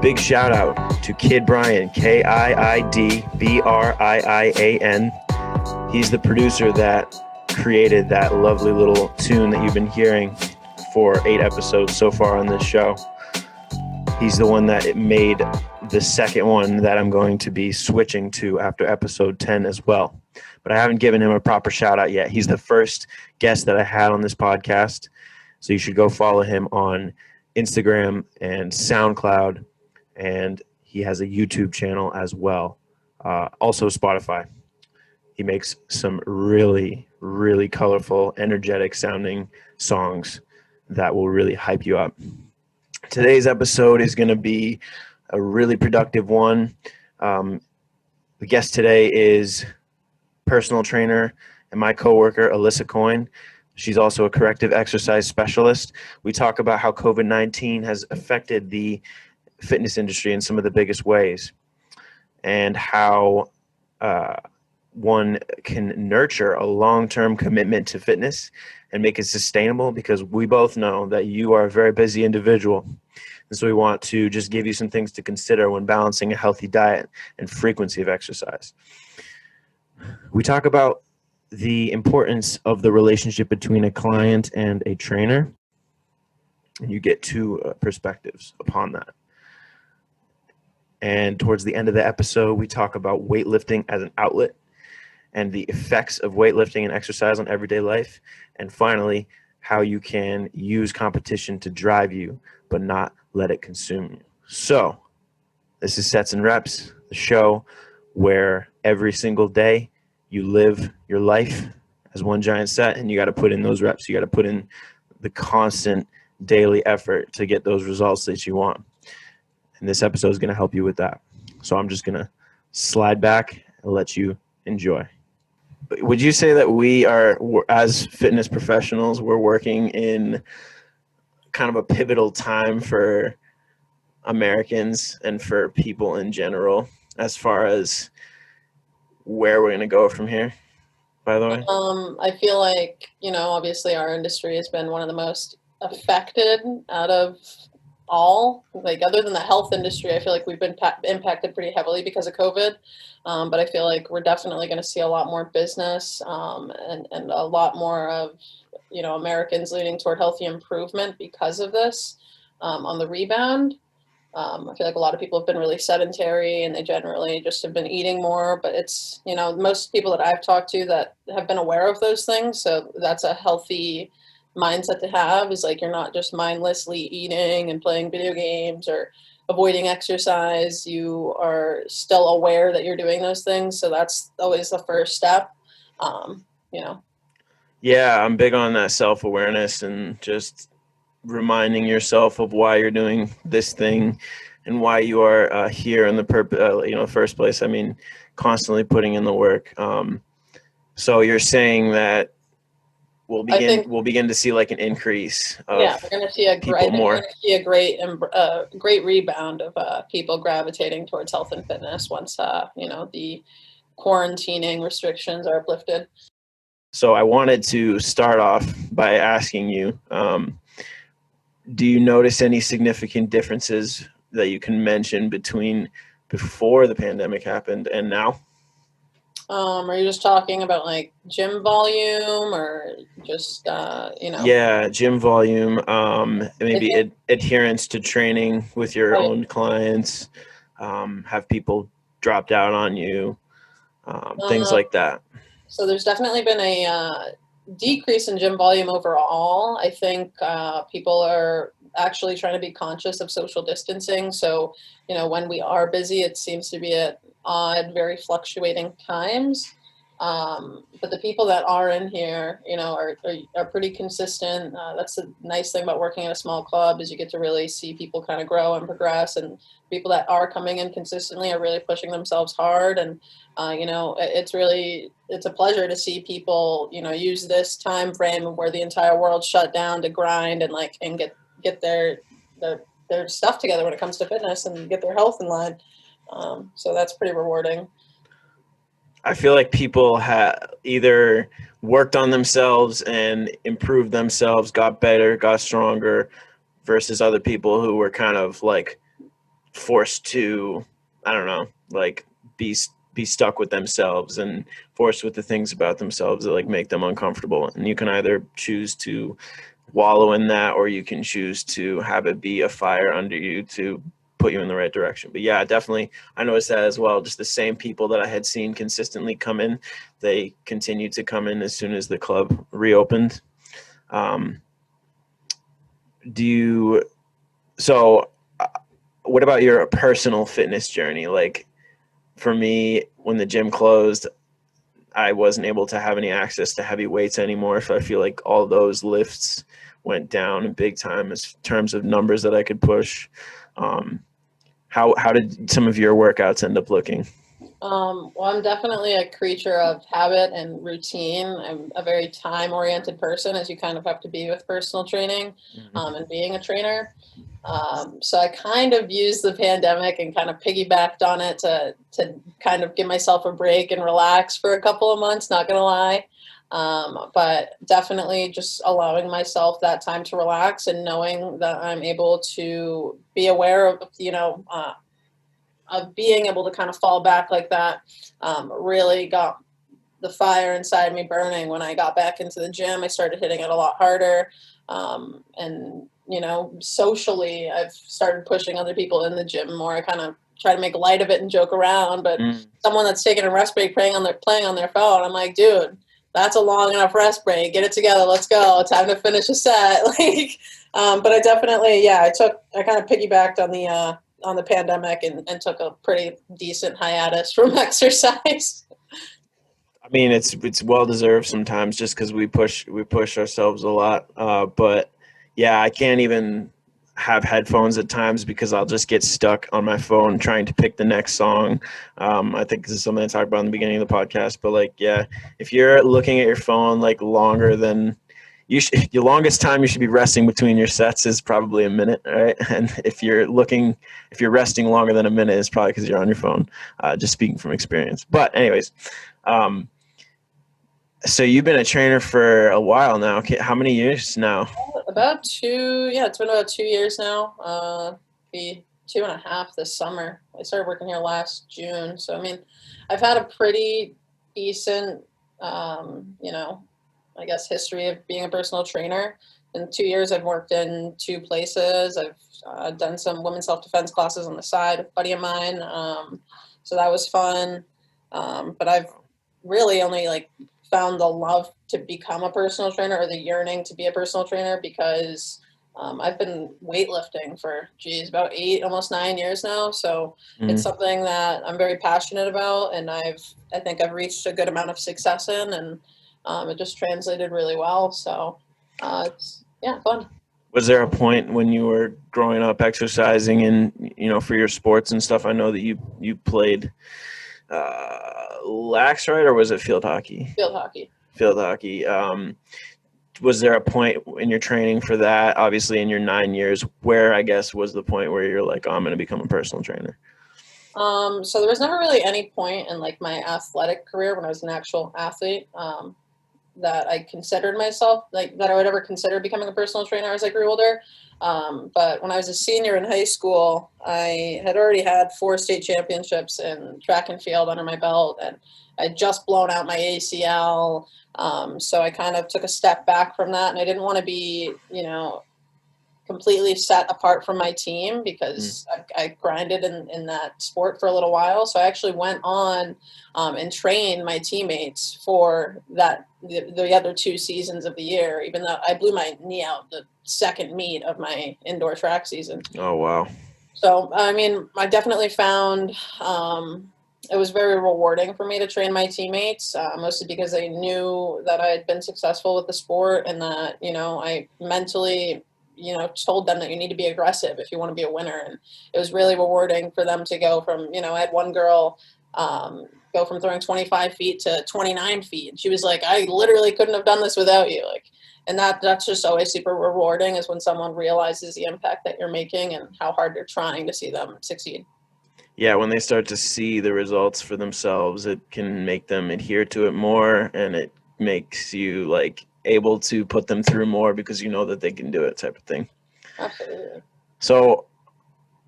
Big shout out to Kid Brian, KIIDBRIIAN. He's the producer that created that lovely little tune that you've been hearing for 8 episodes so far on this show. He's the one that made the second one that I'm going to be switching to after episode 10 as well. But I haven't given him a proper shout out yet. He's the first guest that I had on this podcast. So you should go follow him on Instagram and SoundCloud. And he has a YouTube channel as well. Also Spotify. He makes some really, really colorful, energetic sounding songs that will really hype you up. Today's episode is going to be a really productive one. The guest today is personal trainer and my coworker, Alyssa Coyne. She's also a corrective exercise specialist. We talk about how COVID-19 has affected the fitness industry in some of the biggest ways, and how one can nurture a long-term commitment to fitness and make it sustainable, because we both know that you are a very busy individual. And so we want to just give you some things to consider when balancing a healthy diet and frequency of exercise. We talk about the importance of the relationship between a client and a trainer, and you get 2 perspectives upon that. And towards the end of the episode, we talk about weightlifting as an outlet and the effects of weightlifting and exercise on everyday life. And finally, how you can use competition to drive you, but not let it consume you. So this is Sets and Reps, the show where every single day you live your life as one giant set, and you got to put in those reps. You got to put in the constant daily effort to get those results that you want. And this episode is going to help you with that. So I'm just going to slide back and let you enjoy. Would you say that we are, as fitness professionals, we're working in kind of a pivotal time for Americans and for people in general, as far as where we're going to go from here, by the way? I feel like, obviously our industry has been one of the most affected out of all, like other than the health industry. I feel like we've been impacted pretty heavily because of COVID. But I feel like we're definitely going to see a lot more business and a lot more of, Americans leaning toward healthy improvement because of this on the rebound. I feel like a lot of people have been really sedentary and they generally just have been eating more, but it's, most people that I've talked to that have been aware of those things. So that's a healthy mindset to have, is like, you're not just mindlessly eating and playing video games or avoiding exercise. You are still aware that you're doing those things. So that's always the first step, Yeah, I'm big on that self-awareness and just reminding yourself of why you're doing this thing and why you are here in the first place. I mean, constantly putting in the work. So you're saying that we'll begin to see like an increase of we're going to see a great rebound of people gravitating towards health and fitness once the quarantining restrictions are uplifted. So I wanted to start off by asking you, do you notice any significant differences that you can mention between before the pandemic happened and now? Are you just talking about like gym volume or just, Yeah, gym volume, maybe adherence to training with your own clients, have people dropped out on you, things like that. So there's definitely been a decrease in gym volume overall. I think people are actually trying to be conscious of social distancing. So, when we are busy, it seems to be at odd, very fluctuating times. But the people that are in here, are pretty consistent. That's the nice thing about working at a small club, is you get to really see people kind of grow and progress, and people that are coming in consistently are really pushing themselves hard. And, it's a pleasure to see people, use this time frame where the entire world shut down to grind and get their stuff together when it comes to fitness and get their health in line. So that's pretty rewarding. I feel like people have either worked on themselves and improved themselves, got better, got stronger, versus other people who were kind of like forced to, I don't know, like be stuck with themselves and forced with the things about themselves that like make them uncomfortable. And you can either choose to wallow in that, or you can choose to have it be a fire under you to put you in the right direction. But yeah, definitely, I noticed that as well. Just the same people that I had seen consistently come in, they continued to come in as soon as the club reopened. Um, do you, so what about your personal fitness journey? Like for me, when the gym closed, I wasn't able to have any access to heavy weights anymore. So I feel like all those lifts went down big time as terms of numbers that I could push. Um, how did some of your workouts end up looking? Well, I'm definitely a creature of habit and routine. I'm a very time-oriented person, as you kind of have to be with personal training, and being a trainer. So I kind of used the pandemic and kind of piggybacked on it to kind of give myself a break and relax for a couple of months, not gonna lie. But definitely just allowing myself that time to relax and knowing that I'm able to be aware of being able to kind of fall back like that, really got the fire inside me burning. When I got back into the gym, I started hitting it a lot harder. And, socially, I've started pushing other people in the gym more. I kind of try to make light of it and joke around, but someone that's taking a rest break playing on their phone, I'm like, dude, that's a long enough rest break. Get it together. Let's go. Time to finish a set. But I definitely, I kind of piggybacked on the pandemic and took a pretty decent hiatus from exercise. I mean, it's well deserved sometimes, just because we push ourselves a lot. But yeah, I can't even have headphones at times because I'll just get stuck on my phone trying to pick the next song. I think this is something I talked about in the beginning of the podcast. But like, yeah, if you're looking at your phone like longer than your longest time you should be resting between your sets is probably a minute, right? And if you're resting longer than a minute, it's probably because you're on your phone. Just speaking from experience. But anyways. Um, so you've been a trainer for a while now. Okay, how many years now? About two, yeah, it's been about 2 years now. Be 2.5 this summer. I started working here last June, so I mean, I've had a pretty decent, I guess, history of being a personal trainer. In 2 years, I've worked in two places. I've done some women's self-defense classes on the side with a buddy of mine, so that was fun. But I've really only found the love to become a personal trainer, or the yearning to be a personal trainer, because I've been weightlifting for about 8, almost 9 years now. So it's something that I'm very passionate about, and I think I've reached a good amount of success in, and it just translated really well. So it's fun. Was there a point when you were growing up exercising and for your sports and stuff? I know that you played lax, right, or was it field hockey? Field hockey. Field hockey. Was there a point in your training for that? Obviously, in your 9 years, where I guess was the point where you're like, oh, I'm going to become a personal trainer? So there was never really any point in my athletic career when I was an actual athlete, that I considered myself that I would ever consider becoming a personal trainer as I grew older. But when I was a senior in high school, I had already had 4 state championships in track and field under my belt, and I'd just blown out my ACL. So I kind of took a step back from that, and I didn't want to be, completely set apart from my team, because I grinded in that sport for a little while. So I actually went on and trained my teammates for the other 2 seasons of the year, even though I blew my knee out the second meet of my indoor track season. Oh, wow. So, I mean, I definitely found it was very rewarding for me to train my teammates, mostly because they knew that I had been successful with the sport, and that, I mentally, told them that you need to be aggressive if you want to be a winner. And it was really rewarding for them to go from, I had one girl go from throwing 25 feet to 29 feet. And she was like, I literally couldn't have done this without you. And that's just always super rewarding, is when someone realizes the impact that you're making and how hard you're trying to see them succeed. Yeah, when they start to see the results for themselves, it can make them adhere to it more, and it makes you able to put them through more because you know that they can do it, type of thing. Absolutely. So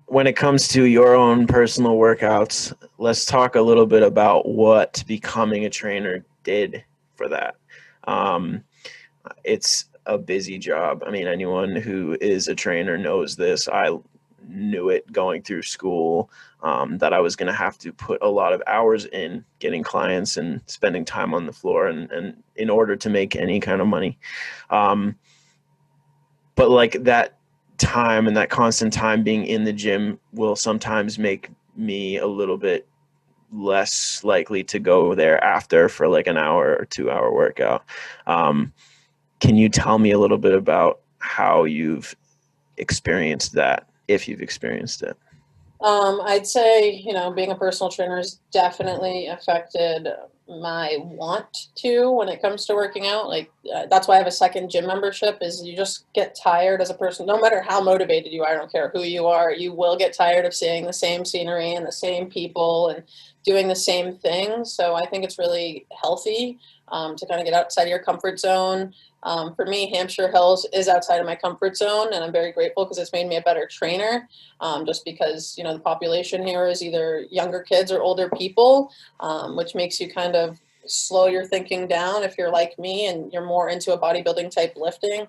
when it comes to your own personal workouts, let's talk a little bit about what becoming a trainer did for that. Um, it's a busy job. I mean, anyone who is a trainer knows this. I knew it going through school, that I was going to have to put a lot of hours in getting clients and spending time on the floor and in order to make any kind of money. Um, but like that time and that constant time being in the gym will sometimes make me a little bit less likely to go there after for like an hour or 2 hour workout. Um, can you tell me a little bit about how you've experienced that, if you've experienced it? I'd say, you know, being a personal trainer has definitely affected my want to when it comes to working out. Like, that's why I have a second gym membership, is you just get tired as a person, no matter how motivated you are, I don't care who you are, you will get tired of seeing the same scenery and the same people and doing the same thing. So I think it's really healthy to kind of get outside of your comfort zone. For me, Hampshire Hills is outside of my comfort zone, and I'm very grateful because it's made me a better trainer. Just because, you know, the population here is either younger kids or older people, which makes you kind of slow your thinking down if you're like me and you're more into a bodybuilding type lifting.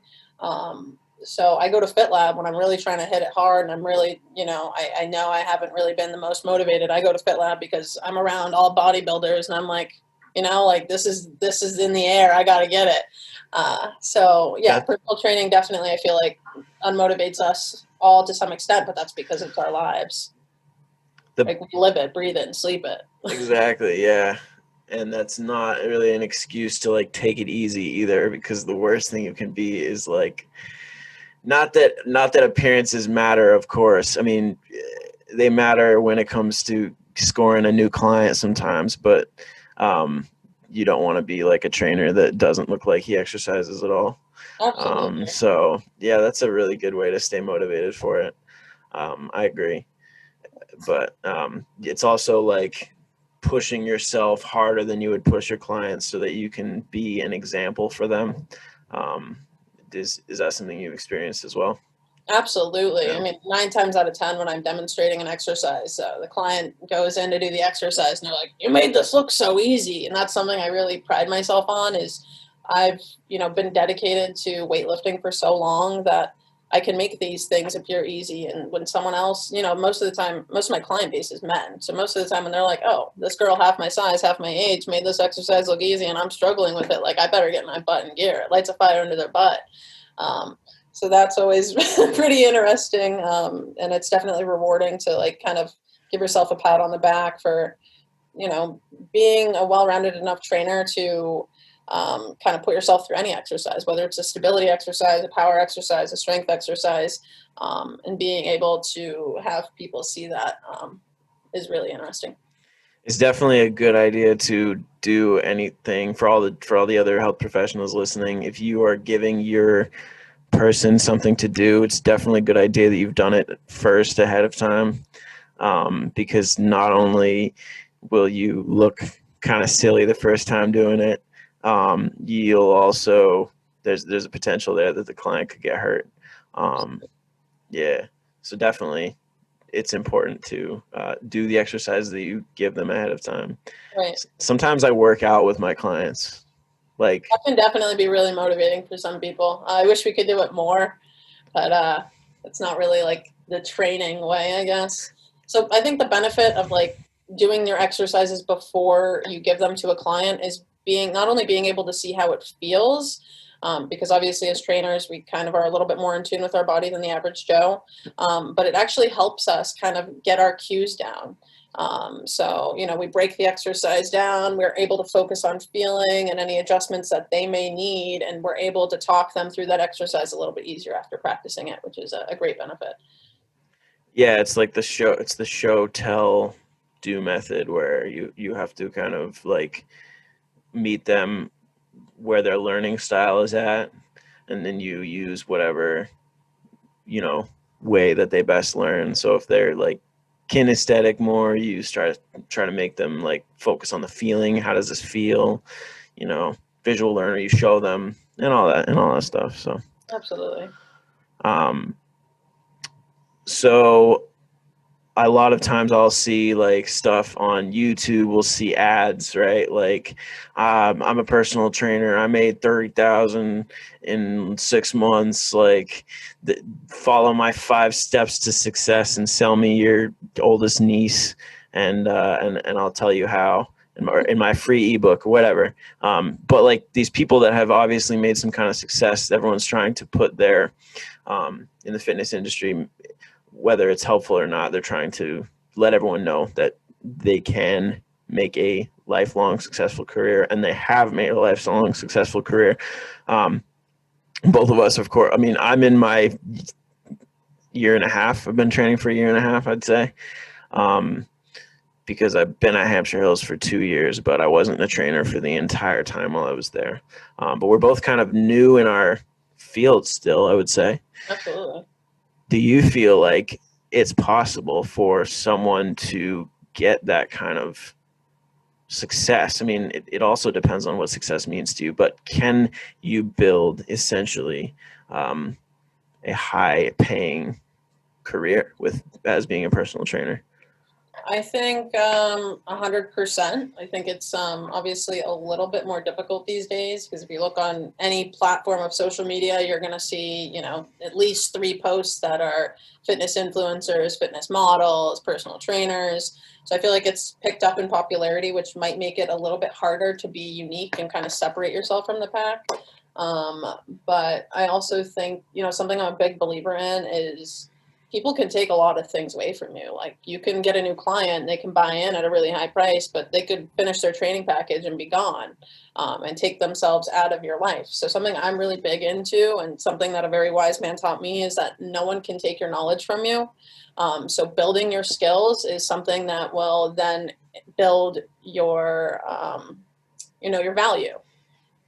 So I go to Fit Lab when I'm really trying to hit it hard and I'm really, you know I haven't really been the most motivated. I go to Fit Lab because I'm around all bodybuilders and I'm like, you know, like this is in the air. I got to get it. So yeah, That personal training definitely, I feel like, unmotivates us all to some extent, but that's because it's our lives. the Like, we live it, breathe it, and sleep it. Exactly, yeah. And that's not really an excuse to like take it easy either, because the worst thing you can be is like, not that appearances matter, of course. I mean, they matter when it comes to scoring a new client sometimes, but um, you don't want to be like a trainer that doesn't look like he exercises at all. Absolutely. So yeah, that's a really good way to stay motivated for it. I agree, but it's also like pushing yourself harder than you would push your clients so that you can be an example for them. Um, is that something you've experienced as well? Absolutely. I Yeah. mean, 9 times out of 10, when I'm demonstrating an exercise, the client goes in to do the exercise and they're like, "You made this look so easy." And that's something I really pride myself on, is I've, you know, been dedicated to weightlifting for so long that I can make these things appear easy. And when someone else, you know, most of the time, most of my client base is men. So most of the time when they're like, "Oh, this girl half my size, half my age made this exercise look easy and I'm struggling with it, like I better get my butt in gear." It lights a fire under their butt. Um, so that's always pretty interesting, and it's definitely rewarding to like kind of give yourself a pat on the back for, you know, being a well-rounded enough trainer to kind of put yourself through any exercise, whether it's a stability exercise, a power exercise, a strength exercise, and being able to have people see that is really interesting. It's definitely a good idea to do anything for all the other health professionals listening. If you are giving your person something to do, it's definitely a good idea that you've done it first ahead of time, because not only will you look kind of silly the first time doing it, you'll also there's a potential there that the client could get hurt. Um, yeah, so definitely it's important to do the exercise that you give them ahead of time. Right. Sometimes I work out with my clients, like That can definitely be really motivating for some people. I wish we could do it more, but it's not really like the training way, I guess. So I think the benefit of like doing your exercises before you give them to a client is being not only being able to see how it feels, because obviously as trainers we kind of are a little bit more in tune with our body than the average Joe, but it actually helps us kind of get our cues down. So, you know, we break the exercise down, we're able to focus on feeling and any adjustments that they may need, and we're able to talk them through that exercise a little bit easier after practicing it, which is a great benefit. yeah, it's the show tell do method, where you have to kind of like meet them where their learning style is at, and then you use whatever, you know, way that they best learn. So if they're like kinesthetic more, you try to make them like focus on the feeling. How does this feel? You know, visual learner, you show them and all that stuff. So Absolutely. um so a lot of times I'll see like stuff on YouTube. We'll see ads, right? Like, I'm a personal trainer. I made 30,000 in 6 months. Like, follow my 5 steps to success and sell me your oldest niece, and I'll tell you how in my free ebook or whatever. But like these people that have obviously made some kind of success, everyone's trying to put their in the fitness industry, whether it's helpful or not, they're trying to let everyone know that they can make a lifelong successful career, and they have made a lifelong successful career. Both of us, of course. I mean, I'm in my year and a half. I've been training for a year and a half, I'd say, because I've been at Hampshire Hills for 2 years, but I wasn't a trainer for the entire time while I was there. But we're both kind of new in our field still, I would say. Absolutely. Do you feel like it's possible for someone to get that kind of success? I mean, it also depends on what success means to you, but can you build essentially a high paying career as being a personal trainer? I think 100%. I think it's obviously a little bit more difficult these days because if you look on any platform of social media, you're going to see, at least 3 posts that are fitness influencers, fitness models, personal trainers. So I feel like it's picked up in popularity, which might make it a little bit harder to be unique and kind of separate yourself from the pack. But I also think, something I'm a big believer in is people can take a lot of things away from you. Like you can get a new client, they can buy in at a really high price, but they could finish their training package and be gone, and take themselves out of your life. So something I'm really big into and something that a very wise man taught me is that no one can take your knowledge from you. So building your skills is something that will then build your, your value.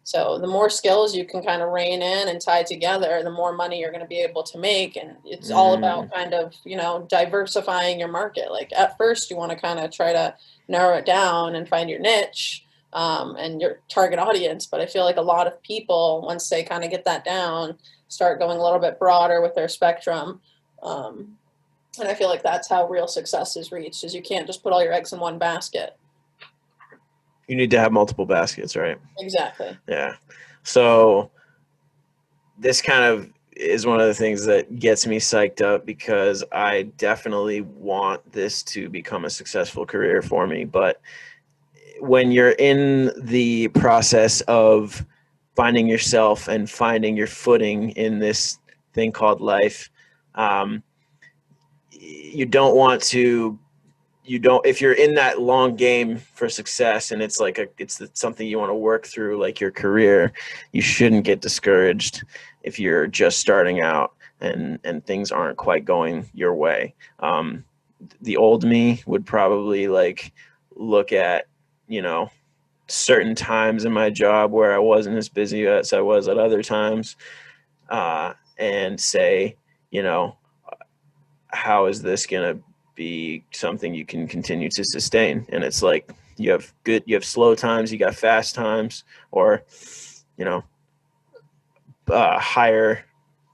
So the more skills you can kind of rein in and tie together, the more money you're going to be able to make. And it's all about kind of, diversifying your market. Like at first you want to kind of try to narrow it down and find your niche, and your target audience. But I feel like a lot of people, once they kind of get that down, start going a little bit broader with their spectrum. And I feel like that's how real success is reached, is you can't just put all your eggs in one basket. You need to have multiple baskets, right? Exactly. Yeah. So this kind of is one of the things that gets me psyched up because I definitely want this to become a successful career for me. But when you're in the process of finding yourself and finding your footing in this thing called life, you don't want to if you're in that long game for success and it's something you want to work through, like your career, you shouldn't get discouraged if you're just starting out and things aren't quite going your way. The old me would probably look at certain times in my job where I wasn't as busy as I was at other times, and say, how is this going to be something you can continue to sustain? And it's like you have slow times, you got fast times, or higher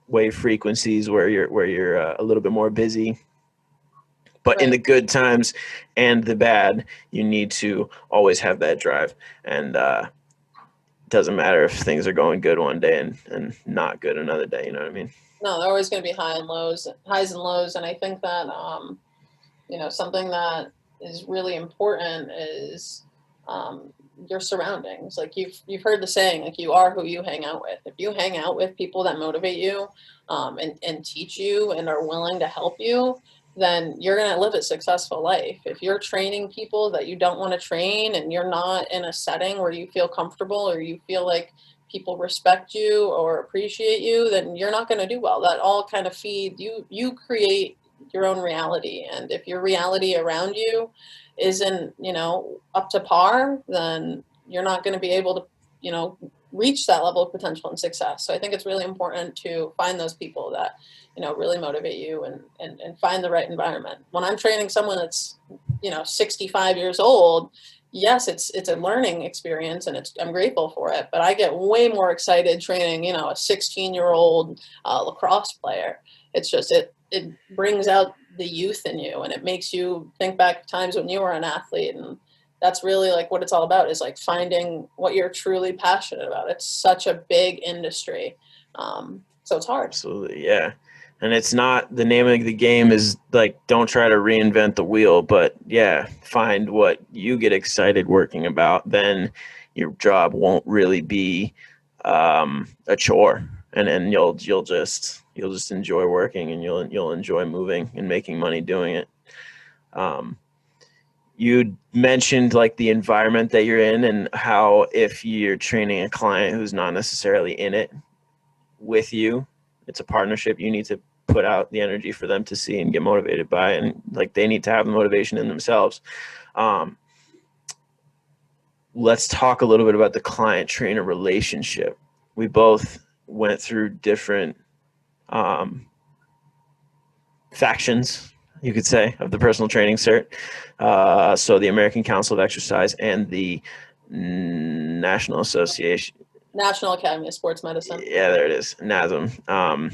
wave frequencies where you're a little bit more busy. But in the good times and the bad, you need to always have that drive. And it doesn't matter if things are going good one day and not good another day. You know what I mean? No, they're always going to be highs and lows. And I think that, something that is really important is your surroundings. Like you've heard the saying, like you are who you hang out with. If you hang out with people that motivate you, and teach you and are willing to help you, then you're going to live a successful life. If you're training people that you don't want to train and you're not in a setting where you feel comfortable or you feel like people respect you or appreciate you, then you're not going to do well. That all kind of feed you. You create your own reality. And if your reality around you isn't, up to par, then you're not going to be able to, reach that level of potential and success. So I think it's really important to find those people that, really motivate you and find the right environment. When I'm training someone that's, 65 years old, yes, it's a learning experience and I'm grateful for it, but I get way more excited training, a 16-year-old lacrosse player. It's just, it brings out the youth in you, and it makes you think back times when you were an athlete. And that's really like what it's all about, is like finding what you're truly passionate about. It's such a big industry. So it's hard. Absolutely. Yeah. And it's not, the name of the game is like, don't try to reinvent the wheel, but yeah, find what you get excited working about. Then your job won't really be a chore, and you'll just enjoy working, and you'll enjoy moving and making money doing it. You mentioned like the environment that you're in, and how if you're training a client who's not necessarily in it with you, it's a partnership. You need to put out the energy for them to see and get motivated by, and like they need to have the motivation in themselves. Let's talk a little bit about the client trainer relationship. We both went through different factions, you could say, of the personal training cert. So the American Council of Exercise and the National Academy of Sports Medicine. Yeah, there it is. NASM.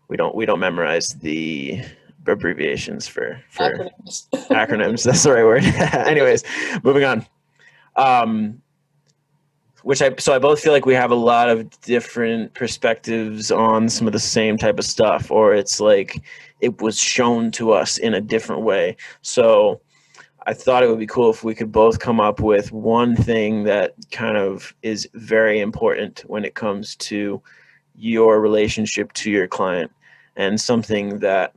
We don't memorize the abbreviations for acronyms. Acronyms. That's the right word. Anyways, moving on. So I both feel like we have a lot of different perspectives on some of the same type of stuff, or it's like it was shown to us in a different way. So I thought it would be cool if we could both come up with one thing that kind of is very important when it comes to your relationship to your client, and something that,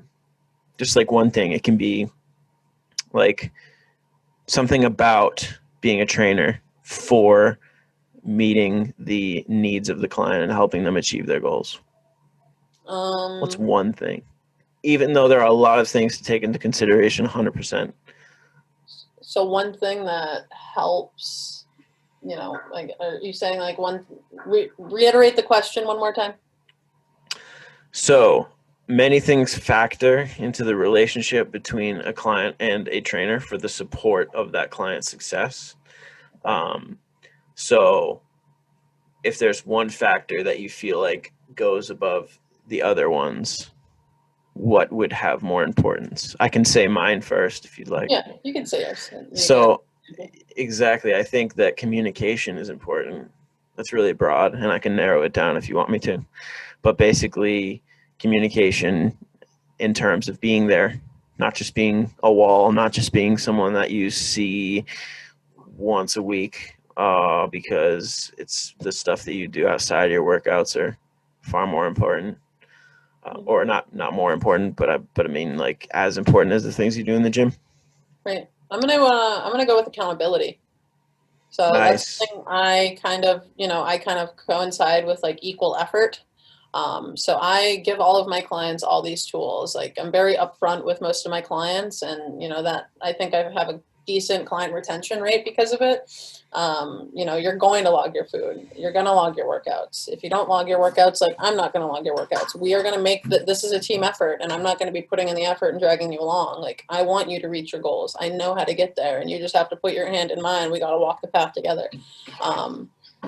just like one thing, it can be like something about being a trainer for meeting the needs of the client and helping them achieve their goals. What's one thing? Even though there are a lot of things to take into consideration, 100%. So one thing that helps, like, are you saying like reiterate the question one more time? So many things factor into the relationship between a client and a trainer for the support of that client's success. So if there's one factor that you feel like goes above the other ones, what would have more importance? I can say mine first if you'd like. Yeah, you can say yours. So exactly, I think that communication is important. That's really broad, and I can narrow it down if you want me to. But basically, communication in terms of being there, not just being a wall, not just being someone that you see once a week, because it's the stuff that you do outside your workouts are far more important, or not more important, but I mean like as important as the things you do in the gym. Right. I'm gonna go with accountability. So Nice. That's something I kind of coincide with, like, equal effort. So I give all of my clients all these tools. Like, I'm very upfront with most of my clients, and that I think I have a decent client retention rate because of it. You're going to log your food. You're going to log your workouts. If you don't log your workouts, like, I'm not going to log your workouts. We are going to make this is a team effort, and I'm not going to be putting in the effort and dragging you along. Like, I want you to reach your goals. I know how to get there, and you just have to put your hand in mine. We got to walk the path together.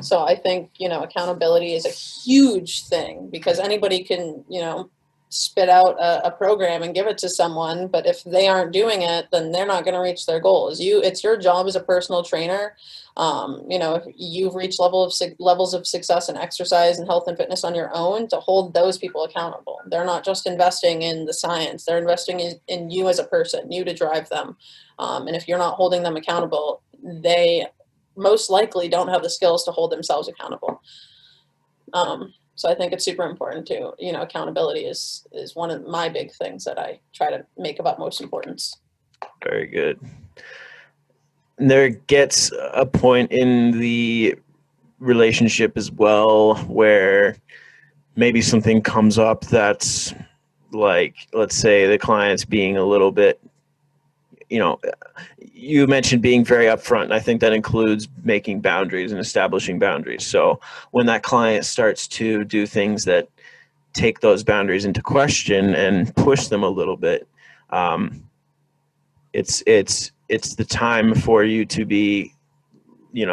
So I think, accountability is a huge thing, because anybody can, spit out a program and give it to someone, but if they aren't doing it, then they're not going to reach their goals. It's your job as a personal trainer. If you've reached levels of success in exercise and health and fitness on your own, to hold those people accountable. They're not just investing in the science, they're investing in you as a person, you to drive them. And if you're not holding them accountable, they most likely don't have the skills to hold themselves accountable. So I think it's super important to, accountability is one of my big things that I try to make of utmost importance. Very good. There gets a point in the relationship as well where maybe something comes up that's like, let's say the client's being a little bit, you mentioned being very upfront. I think that includes making boundaries and establishing boundaries. So when that client starts to do things that take those boundaries into question and push them a little bit, it's the time for you to be a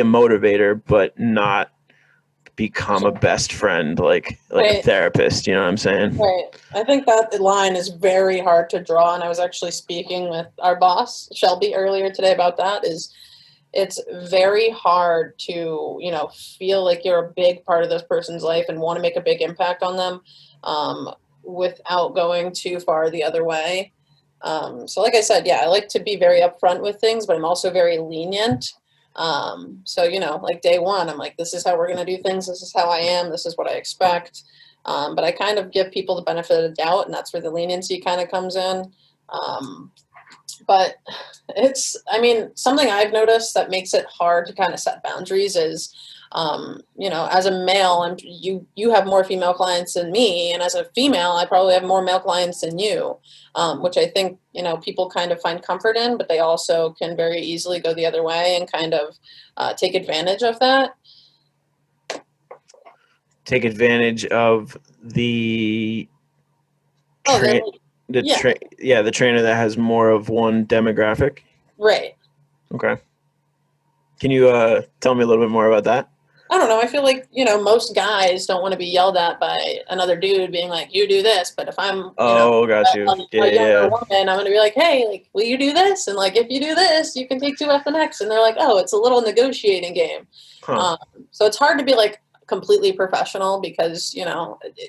motivator, but not become a best friend, like a therapist, you know what I'm saying? Right. I think that line is very hard to draw, and I was actually speaking with our boss, Shelby, earlier today about that. It's very hard to, feel like you're a big part of this person's life and want to make a big impact on them, without going too far the other way. So like I said, I like to be very upfront with things, but I'm also very lenient. So, like day one, I'm like, this is how we're going to do things. This is how I am. This is what I expect. But I kind of give people the benefit of the doubt, and that's where the leniency kind of comes in. But something I've noticed that makes it hard to kind of set boundaries is, as a male, you have more female clients than me, and as a female, I probably have more male clients than you, which I think, people kind of find comfort in, but they also can very easily go the other way and kind of take advantage of that. Take advantage of the trainer that has more of one demographic. Right. Okay. Can you tell me a little bit more about that? I don't know. I feel like, most guys don't want to be yelled at by another dude being like, you do this. But if I'm, got you. a younger woman, I'm going to be like, hey, like, will you do this? And like, if you do this, you can take 2 off the next. And they're like, oh, it's a little negotiating game. Huh. So it's hard to be like completely professional because,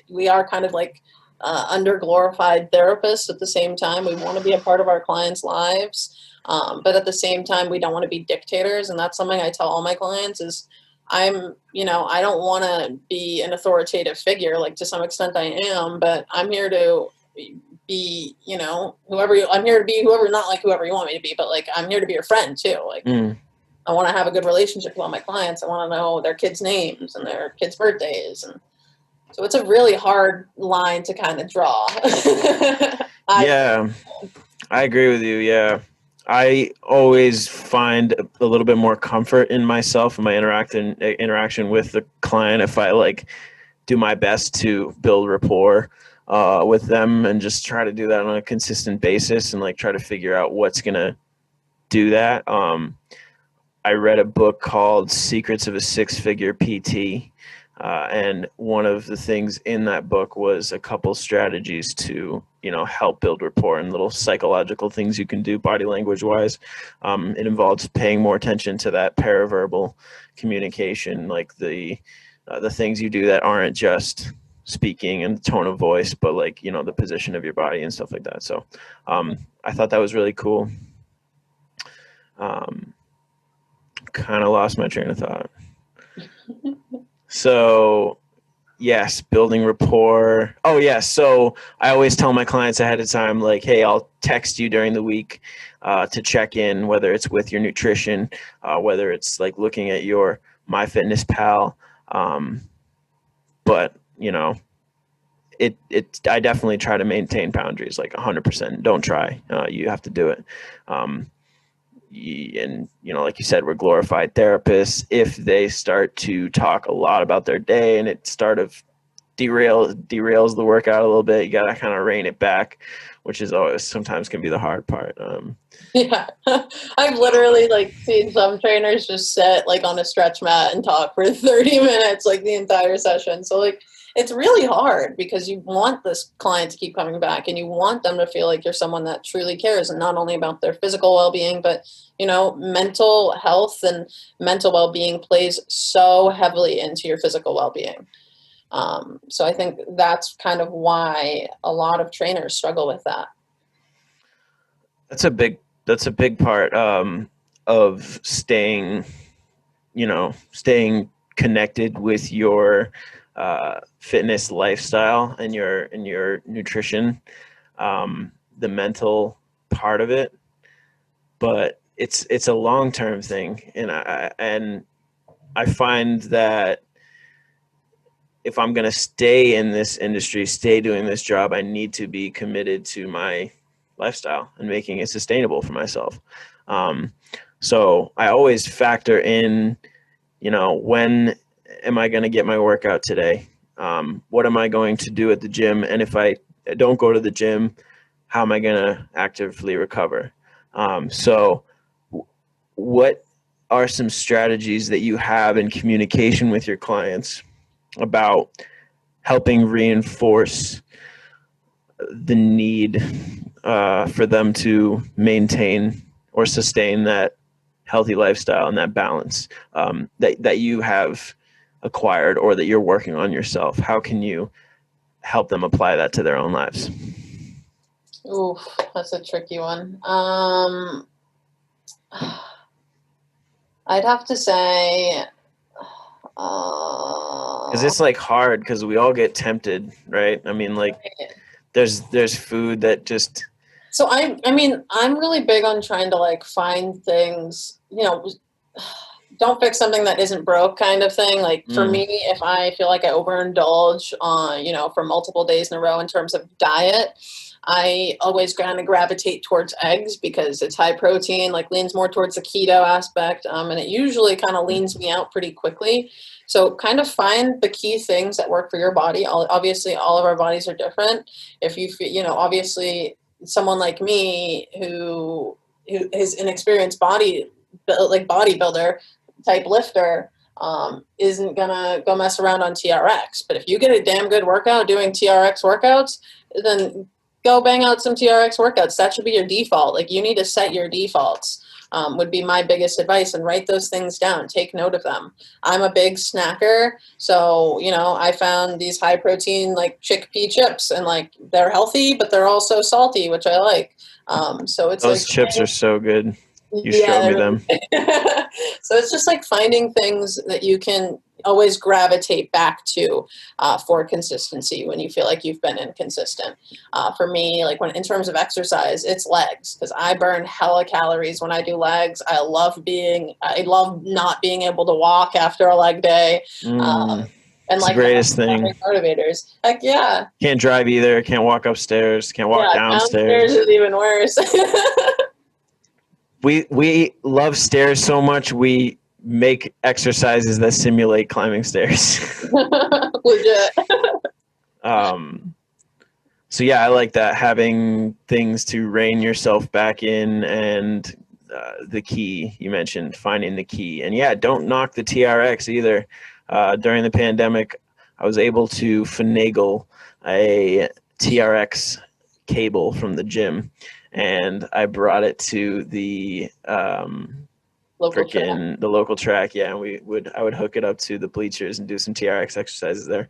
we are kind of like under glorified therapists at the same time. We want to be a part of our clients' lives. But at the same time, we don't want to be dictators. And that's something I tell all my clients is, I don't want to be an authoritative figure, like to some extent I am, but I'm here to be, I'm here to be whoever, not like whoever you want me to be, but like, I'm here to be your friend too. Like, I want to have a good relationship with all my clients. I want to know their kids' names and their kids' birthdays. And so it's a really hard line to kind of draw. I agree with you. Yeah. I always find a little bit more comfort in myself and my interaction with the client if I like do my best to build rapport with them and just try to do that on a consistent basis and like try to figure out what's gonna do that. I read a book called Secrets of a Six-Figure PT, and one of the things in that book was a couple strategies to help build rapport and little psychological things you can do body language wise. It involves paying more attention to that paraverbal communication, like the things you do that aren't just speaking and tone of voice, but like, the position of your body and stuff like that. So I thought that was really cool. Kind of lost my train of thought. So yes, building rapport. Oh yeah. So I always tell my clients ahead of time, like, hey, I'll text you during the week to check in, whether it's with your nutrition, whether it's like looking at your MyFitnessPal. But I definitely try to maintain boundaries, like 100%. Don't try. You have to do it. And like you said, we're glorified therapists. If they start to talk a lot about their day and it derails the workout a little bit, you gotta kind of rein it back, which is always sometimes can be the hard part. I've literally like seen some trainers just sit like on a stretch mat and talk for 30 minutes, like the entire session. So like it's really hard because you want this client to keep coming back and you want them to feel like you're someone that truly cares, and not only about their physical well-being, but mental health and mental well-being plays so heavily into your physical well-being. So I think that's kind of why a lot of trainers struggle with that. That's a big part of staying connected with your fitness lifestyle and your nutrition, the mental part of it, but it's a long-term thing. And I find that if I'm going to stay in this industry, stay doing this job, I need to be committed to my lifestyle and making it sustainable for myself. So I always factor in, when am I going to get my workout today? What am I going to do at the gym? And if I don't go to the gym, how am I going to actively recover? So what are some strategies that you have in communication with your clients about helping reinforce the need for them to maintain or sustain that healthy lifestyle and that balance that you have acquired or that you're working on yourself? How can you help them apply that to their own lives? Oof, that's a tricky one. I'd have to say, because it's like hard because we all get tempted, right? I mean, like there's food that just. So I mean, I'm really big on trying to like find things, don't fix something that isn't broke kind of thing. Like for me, if I feel like I overindulge on, for multiple days in a row in terms of diet, I always kind of gravitate towards eggs because it's high protein, like leans more towards the keto aspect. And it usually kind of leans me out pretty quickly. So kind of find the key things that work for your body. Obviously, all of our bodies are different. If you feel, obviously someone like me who is an experienced bodybuilder type lifter isn't gonna go mess around on TRX. But if you get a damn good workout doing TRX workouts, then go bang out some TRX workouts. That should be your default. Like you need to set your defaults. Would be my biggest advice, and write those things down. Take note of them. I'm a big snacker, so I found these high protein like chickpea chips, and like they're healthy, but they're also salty, which I like. So it's those like chips are so good. You yeah, showed me them. So it's just like finding things that you can always gravitate back to for consistency when you feel like you've been inconsistent. For me, like in terms of exercise, it's legs because I burn hella calories when I do legs. I love not being able to walk after a leg day. And it's like the greatest thing. Motivators. Heck yeah. Can't drive either. Can't walk upstairs. Can't walk downstairs. Downstairs is even worse. We love stairs so much we make exercises that simulate climbing stairs. Legit. So yeah, I like that, having things to rein yourself back in, and the key you mentioned, finding the key. And yeah, don't knock the TRX either. During the pandemic, I was able to finagle a TRX cable from the gym, and I brought it to the local track. Yeah, and I would hook it up to the bleachers and do some TRX exercises there.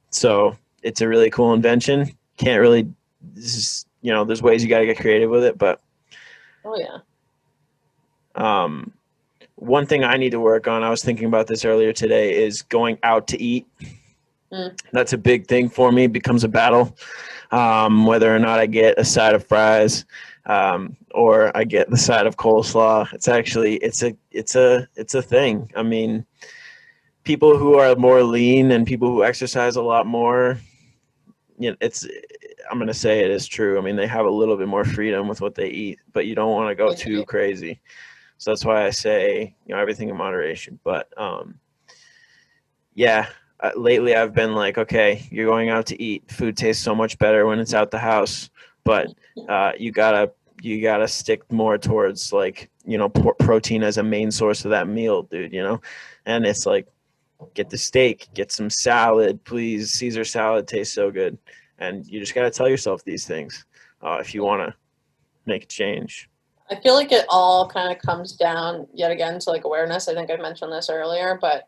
So it's a really cool invention. Can't really, there's ways you got to get creative with it, but oh yeah. One thing I need to work on, I was thinking about this earlier today, is going out to eat. That's a big thing for me. It becomes a battle. Whether or not I get a side of fries or I get the side of coleslaw, it's a thing. I mean, people who are more lean and people who exercise a lot more, I'm going to say it is true. I mean, they have a little bit more freedom with what they eat, but you don't want to go too crazy. So that's why I say, everything in moderation. But lately I've been like, okay, you're going out to eat. Food tastes so much better when it's out the house, but you gotta stick more towards like, protein as a main source of that meal, dude, and it's like, get the steak, get some salad, please. Caesar salad tastes so good. And you just got to tell yourself these things if you want to make a change. I feel like it all kind of comes down yet again to like awareness. I think I mentioned this earlier, but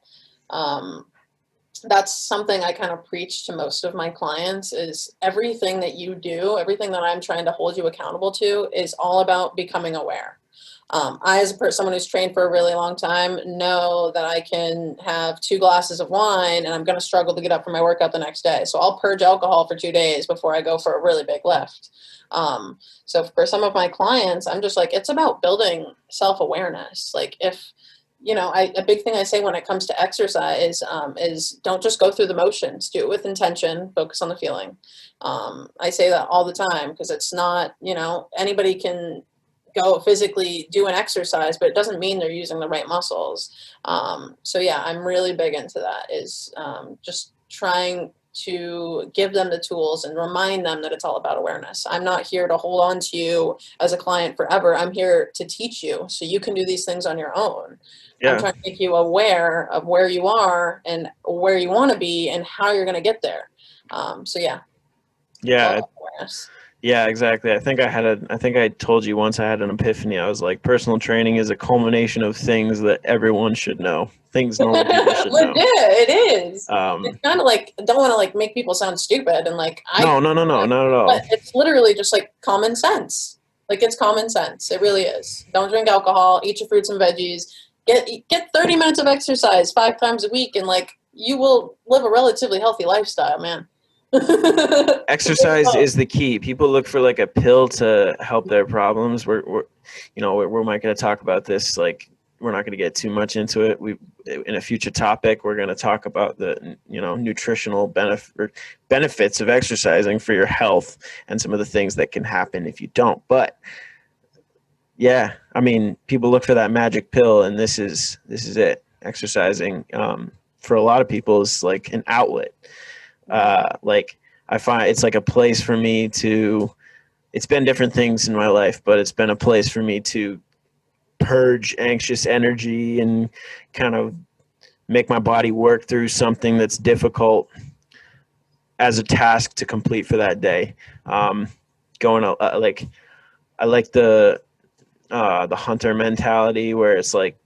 that's something I kind of preach to most of my clients is everything that you do, everything that I'm trying to hold you accountable to is all about becoming aware. I, as someone who's trained for a really long time, know that I can have 2 glasses of wine and I'm going to struggle to get up for my workout the next day. So I'll purge alcohol for 2 days before I go for a really big lift. So for some of my clients, I'm just like, it's about building self-awareness. Like if, a big thing I say when it comes to exercise is don't just go through the motions, do it with intention, focus on the feeling. I say that all the time because it's not, anybody can go physically do an exercise, but it doesn't mean they're using the right muscles. So yeah, I'm really big into that is just trying to give them the tools and remind them that it's all about awareness. I'm not here to hold on to you as a client forever. I'm here to teach you so you can do these things on your own. I'm trying to make you aware of where you are and where you want to be and how you're going to get there. So yeah. Yeah. Yeah, exactly. I think I told you once I had an epiphany. I was like, personal training is a culmination of things that everyone should know. Things normal people should know. Legit, it is. It's kind of like, I don't want to like make people sound stupid and like, no, not at all. But it's literally just like common sense. Like it's common sense. It really is. Don't drink alcohol, eat your fruits and veggies, get 30 minutes of exercise 5 times a week, and like you will live a relatively healthy lifestyle, man. Exercise is the key. People look for like a pill to help their problems. We're not going to talk about this. Like, we're not going to get too much into it. In a future topic, we're going to talk about the nutritional benefits of exercising for your health and some of the things that can happen if you don't. But yeah, I mean, people look for that magic pill, and this is it. Exercising for a lot of people is like an outlet. Like, I find it's like a place for me to, it's been different things in my life, but it's been a place for me to purge anxious energy and kind of make my body work through something that's difficult as a task to complete for that day. I like the hunter mentality, where it's like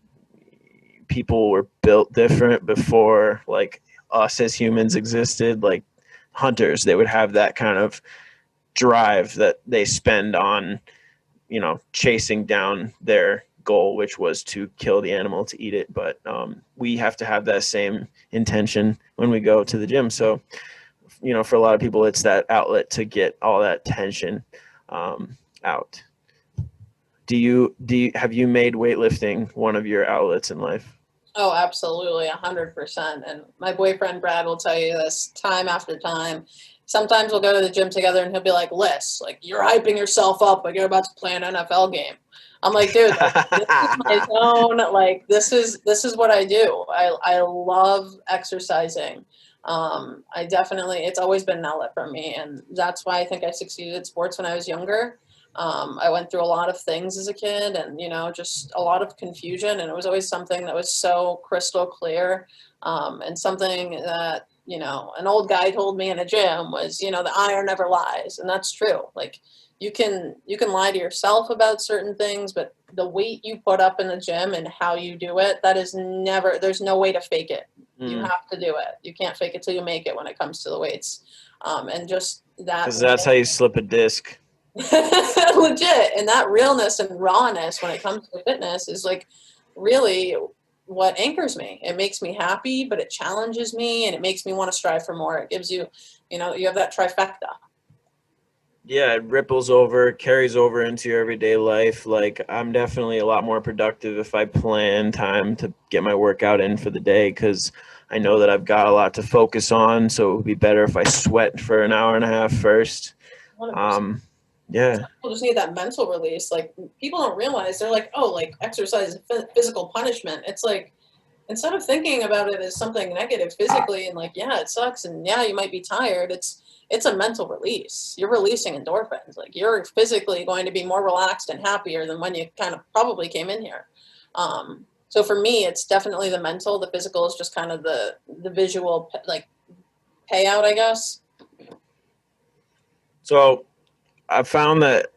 people were built different before like us as humans existed. Like hunters, they would have that kind of drive that they spend on, chasing down their goal, which was to kill the animal to eat it. But we have to have that same intention when we go to the gym. So, for a lot of people, it's that outlet to get all that tension out. Have you made weightlifting one of your outlets in life? Oh, absolutely, 100%. And my boyfriend Brad will tell you this time after time. Sometimes we'll go to the gym together, and he'll be like, "Liz, like you're hyping yourself up like you're about to play an NFL game." I'm like, dude, like, this is my zone. Like this is what I do. I love exercising. It's always been an outlet for me, and that's why I think I succeeded in sports when I was younger. I went through a lot of things as a kid, and just a lot of confusion, and it was always something that was so crystal clear, and something that an old guy told me in a gym was, the iron never lies, and that's true. Like you can lie to yourself about certain things, but the weight you put up in the gym and how you do it, there's no way to fake it. You have to do it. You can't fake it till you make it when it comes to the weights, and just that, because that's how you slip a disc. Legit. And that realness and rawness when it comes to fitness is like really what anchors me. It makes me happy, but it challenges me, and it makes me want to strive for more. It gives you, you have that trifecta. Yeah, it ripples over, carries over into your everyday life. Like, I'm definitely a lot more productive if I plan time to get my workout in for the day, because I know that I've got a lot to focus on. So it would be better if I sweat for an hour and a half first. 100%. Yeah. People just need that mental release. Like, people don't realize, they're like, oh, like exercise is physical punishment. It's like, instead of thinking about it as something negative physically and like, yeah, it sucks, and yeah, you might be tired, it's a mental release. You're releasing endorphins. Like, you're physically going to be more relaxed and happier than when you kind of probably came in here. So for me, it's definitely the mental. The physical is just kind of the visual, like, payout, I guess. So I found that,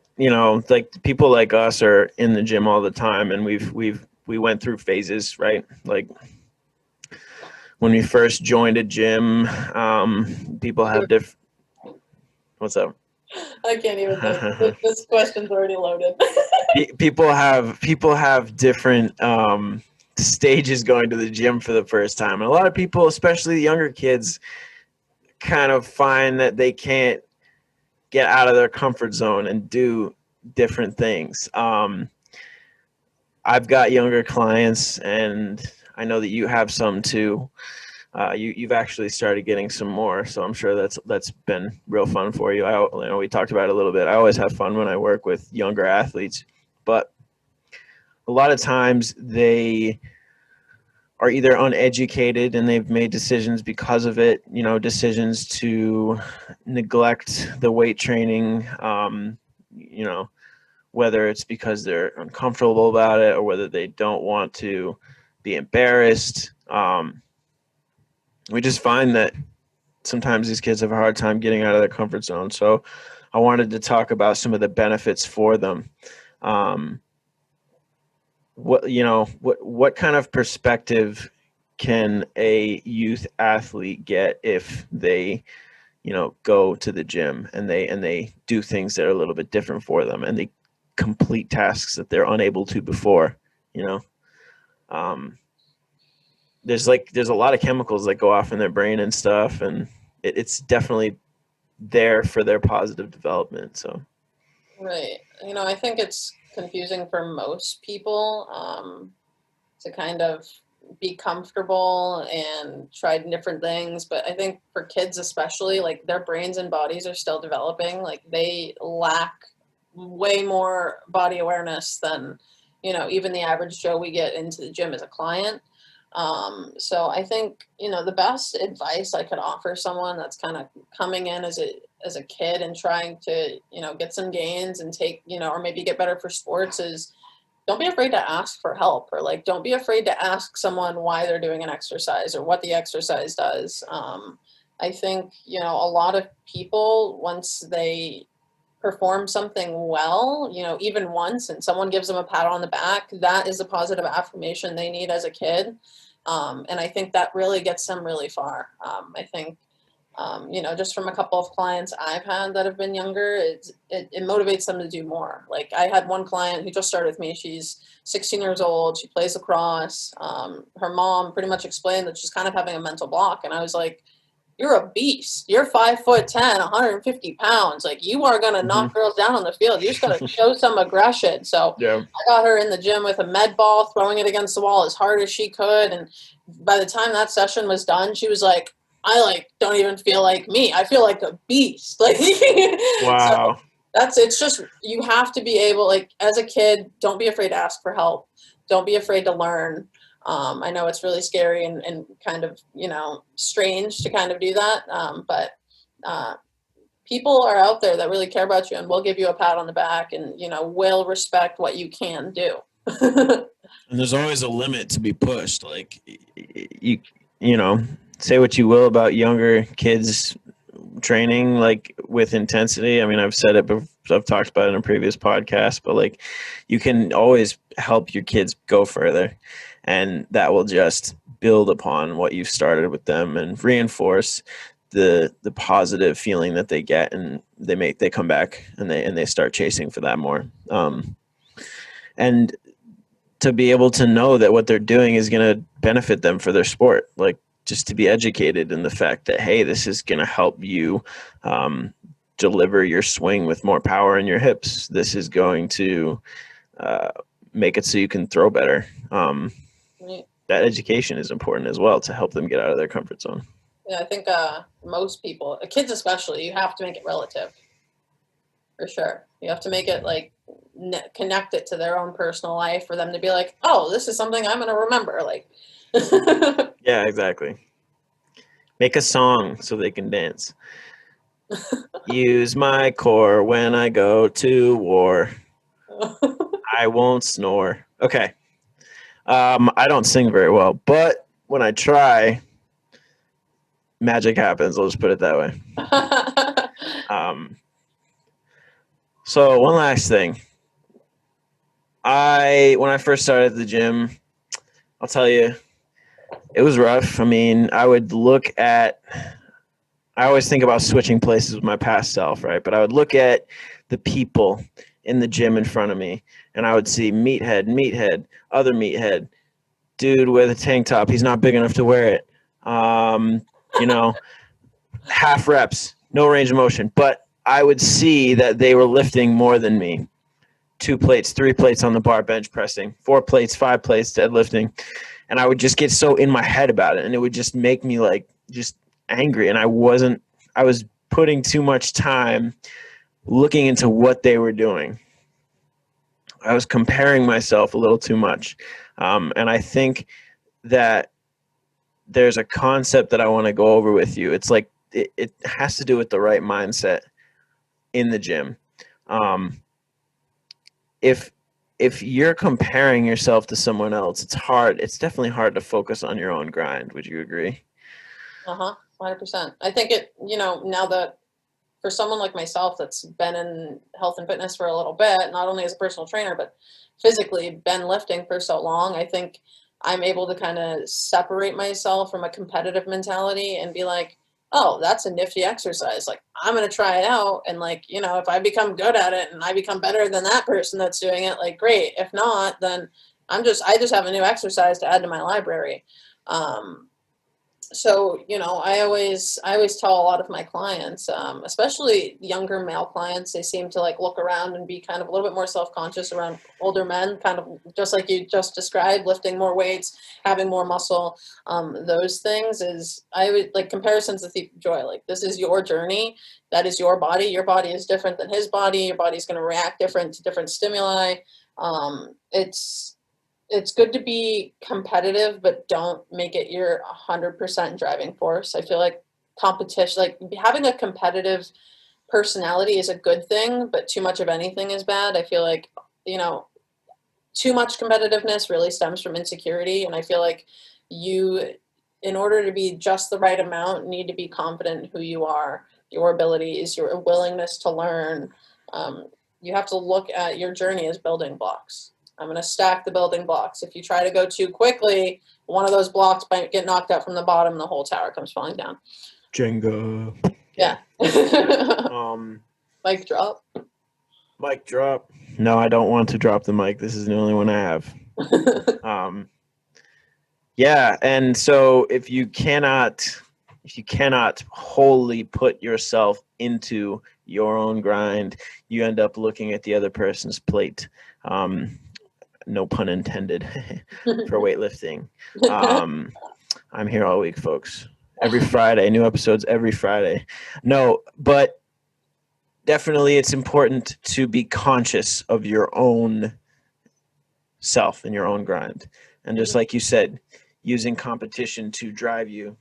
like people like us are in the gym all the time, and we went through phases, right? Like when we first joined a gym, people have different. What's up? I can't even think. This question's already loaded. people have different stages going to the gym for the first time. And a lot of people, especially the younger kids, kind of find that they can't get out of their comfort zone and do different things. I've got younger clients, and I know that you have some too. You've actually started getting some more, so I'm sure that's been real fun for you. We talked about it a little bit. I always have fun when I work with younger athletes, but a lot of times they are either uneducated and they've made decisions because of it, decisions to neglect the weight training, whether it's because they're uncomfortable about it or whether they don't want to be embarrassed. We just find that sometimes these kids have a hard time getting out of their comfort zone. So I wanted to talk about some of the benefits for them. What kind of perspective can a youth athlete get if they, go to the gym and they do things that are a little bit different for them and they complete tasks that they're unable to before, there's a lot of chemicals that go off in their brain and stuff, and it's definitely there for their positive development. So Right. I think it's confusing for most people to kind of be comfortable and try different things. But I think for kids especially, like their brains and bodies are still developing. Like they lack way more body awareness than, even the average Joe we get into the gym as a client. So I think, the best advice I could offer someone that's kind of coming in as a kid and trying to, get some gains and take, or maybe get better for sports is don't be afraid to ask for help, or like, don't be afraid to ask someone why they're doing an exercise or what the exercise does. I think, a lot of people, once they perform something well, even once, and someone gives them a pat on the back, that is a positive affirmation they need as a kid. And I think that really gets them really far. I think, just from a couple of clients I've had that have been younger, it motivates them to do more. Like I had one client who just started with me. She's 16 years old. She plays lacrosse. Her mom pretty much explained that she's kind of having a mental block. And I was like, you're a beast. You're 5'10", 150 pounds. Like you are going to knock girls down on the field. You just got to show some aggression. So yeah, I got her in the gym with a med ball, throwing it against the wall as hard as she could. And by the time that session was done, she was like, I don't even feel like me. I feel like a beast. Like, wow. So it's just, you have to be able, like as a kid, don't be afraid to ask for help. Don't be afraid to learn. I know it's really scary and kind of, strange to kind of do that. But people are out there that really care about you and will give you a pat on the back and, will respect what you can do. And there's always a limit to be pushed. Like say what you will about younger kids training, like with intensity. I mean, I've said it before, I've talked about it in a previous podcast, but like you can always help your kids go further, and that will just build upon what you've started with them and reinforce the positive feeling that they get, and they come back and they start chasing for that more. And to be able to know that what they're doing is going to benefit them for their sport, like just to be educated in the fact that, hey, this is going to help you deliver your swing with more power in your hips. This is going to make it so you can throw better. Right. That education is important as well to help them get out of their comfort zone. Yeah, I think most people, kids especially, you have to make it relative. For sure. You have to make it like connect it to their own personal life for them to be like, oh, this is something I'm going to remember. Like, yeah, exactly. Make a song so they can dance. Use my core when I go to war. I won't snore. Okay. I don't sing very well, but when I try, magic happens. I'll just put it that way. So one last thing. When I first started the gym, I'll tell you, it was rough. I mean, I always think about switching places with my past self, right? But I would look at the people in the gym in front of me, and I would see meathead, other meathead, dude with a tank top. He's not big enough to wear it. Half reps, no range of motion. But I would see that they were lifting more than me. 2 plates, 3 plates on the bar, bench pressing, 4 plates, 5 plates, deadlifting. And I would just get so in my head about it, and it would just make me like just angry. And I was putting too much time looking into what they were doing. I was comparing myself a little too much. And I think that there's a concept that I want to go over with you. It's like it has to do with the right mindset in the gym. If you're comparing yourself to someone else, it's hard. It's definitely hard to focus on your own grind. Would you agree? 100%. I think now that for someone like myself that's been in health and fitness for a little bit, not only as a personal trainer, but physically been lifting for so long, I think I'm able to kind of separate myself from a competitive mentality and be like, oh, that's a nifty exercise. Like, I'm going to try it out. And like, if I become good at it and I become better than that person that's doing it, like, great. If not, then I just have a new exercise to add to my library. So, I always tell a lot of my clients, especially younger male clients, they seem to like look around and be kind of a little bit more self-conscious around older men, kind of just like you just described, lifting more weights, having more muscle. Those things is, I would like comparisons to thief of joy. Like, this is your journey. That is your body. Your body is different than his body. Your body's going to react different to different stimuli. It's good to be competitive, but don't make it your 100% driving force. I feel like competition, like having a competitive personality is a good thing, but too much of anything is bad. I feel like, too much competitiveness really stems from insecurity. And I feel like you, in order to be just the right amount, need to be confident in who you are, your abilities, your willingness to learn. You have to look at your journey as building blocks. I'm going to stack the building blocks. If you try to go too quickly, one of those blocks might get knocked out from the bottom and the whole tower comes falling down. Jenga. Yeah. Mic drop. Mic drop. No, I don't want to drop the mic. This is the only one I have. Yeah, and so if you cannot wholly put yourself into your own grind, you end up looking at the other person's plate. No pun intended for weightlifting. I'm here all week, folks. Every Friday, new episodes every Friday. No, but definitely it's important to be conscious of your own self and your own grind. And just like you said, using competition to drive you,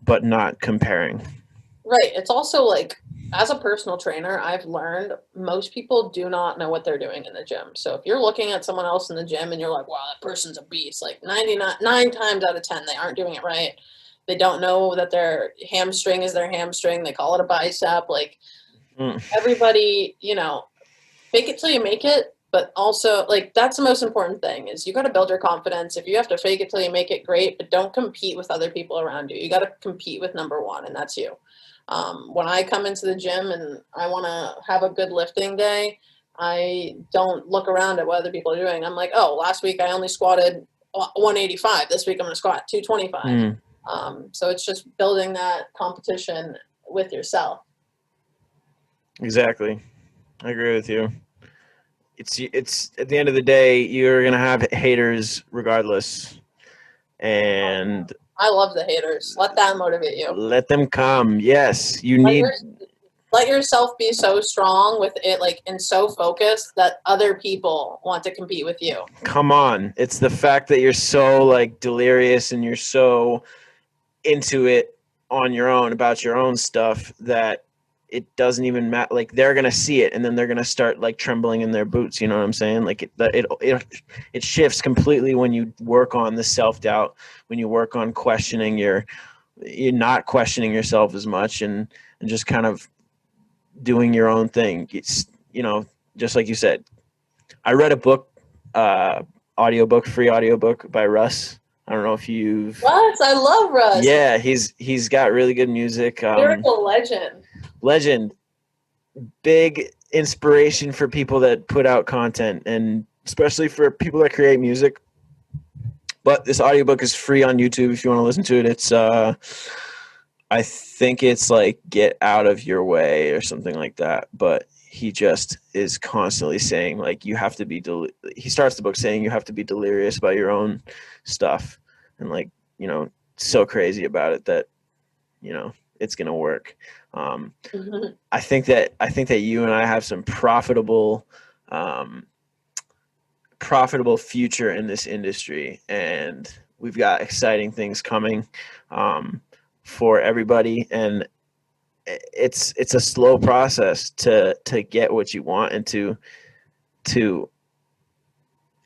but not comparing. Right. It's also like, as a personal trainer, I've learned most people do not know what they're doing in the gym. So if you're looking at someone else in the gym and you're like, wow, that person's a beast, like 99 times out of 10, they aren't doing it right. They don't know that their hamstring is their hamstring. They call it a bicep. Like everybody, fake it till you make it. But also, like, that's the most important thing is you got to build your confidence. If you have to fake it till you make it, great, but don't compete with other people around you. You got to compete with number one, and that's you. When I come into the gym and I want to have a good lifting day, I don't look around at what other people are doing. I'm like, oh, last week I only squatted 185. This week I'm going to squat 225. So it's just building that competition with yourself. Exactly. I agree with you. It's at the end of the day, you're going to have haters regardless. And I love the haters. Let that motivate you. Let them come. Yes, let yourself be so strong with it, like, and so focused that other people want to compete with you. Come on. It's the fact that you're so like delirious and you're so into it on your own about your own stuff that it doesn't even matter. Like, they're going to see it and then they're going to start like trembling in their boots. You know what I'm saying? Like it shifts completely when you work on the self-doubt, when you work on questioning you're not questioning yourself as much and just kind of doing your own thing. It's, just like you said, I read a book, free audiobook by Russ. I don't know if you've. Russ, I love Russ. Yeah, he's got really good music. Lyrical legend. Big inspiration for people that put out content, and especially for people that create music. But this audiobook is free on YouTube if you want to listen to it. It's I think it's like Get Out of Your Way or something like that. But he just is constantly saying, like, you have to be he starts the book saying you have to be delirious about your own stuff and, like, so crazy about it that it's gonna work. I think that you and I have some profitable future in this industry, and we've got exciting things coming for everybody, and it's a slow process to get what you want and to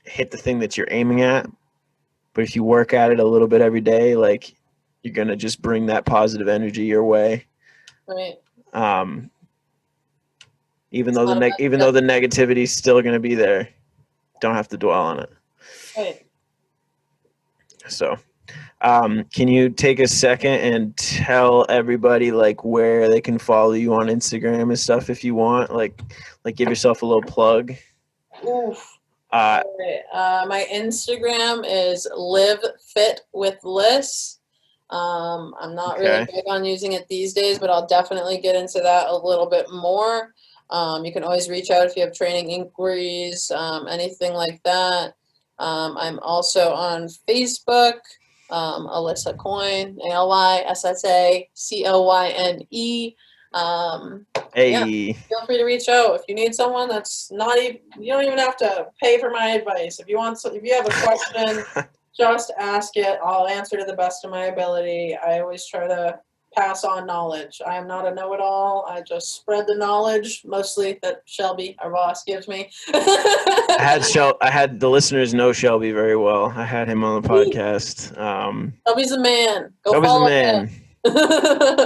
hit the thing that you're aiming at. But if you work at it a little bit every day, like, you're gonna just bring that positive energy your way. Right. Even though the negativity is still gonna be there, don't have to dwell on it. Right. So, can you take a second and tell everybody like where they can follow you on Instagram and stuff if you want? Like give yourself a little plug. Oof. Right. My Instagram is Live Fit with Liz. I'm not really big on using it these days, but I'll definitely get into that a little bit more. You can always reach out if you have training inquiries, anything like that. I'm also on Facebook, Alyssa Coyne, ALYSSACOYNE. Yeah, feel free to reach out if you need someone that's not even, you don't even have to pay for my advice. If you have a question, just ask it. I'll answer to the best of my ability. I always try to pass on knowledge. I am not a know-it-all. I just spread the knowledge, mostly that Shelby, our boss, gives me. I had the listeners know Shelby very well. I had him on the podcast. Shelby's a man. Shelby's a man.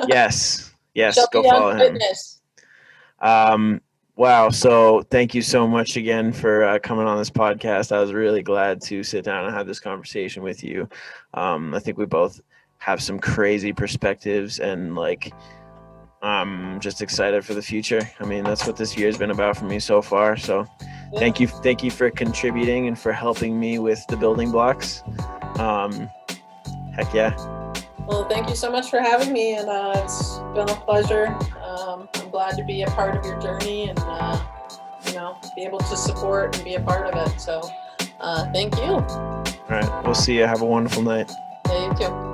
Yes, Shelby go follow him. Fitness. Wow. So thank you so much again for coming on this podcast. I was really glad to sit down and have this conversation with you. I think we both have some crazy perspectives, and like, I'm just excited for the future. I mean, that's what this year's been about for me so far. So thank you for contributing and for helping me with the building blocks. Heck yeah. Well, thank you so much for having me, and it's been a pleasure. I'm glad to be a part of your journey and, be able to support and be a part of it. So thank you. All right. We'll see you. Have a wonderful night. Yeah, you too.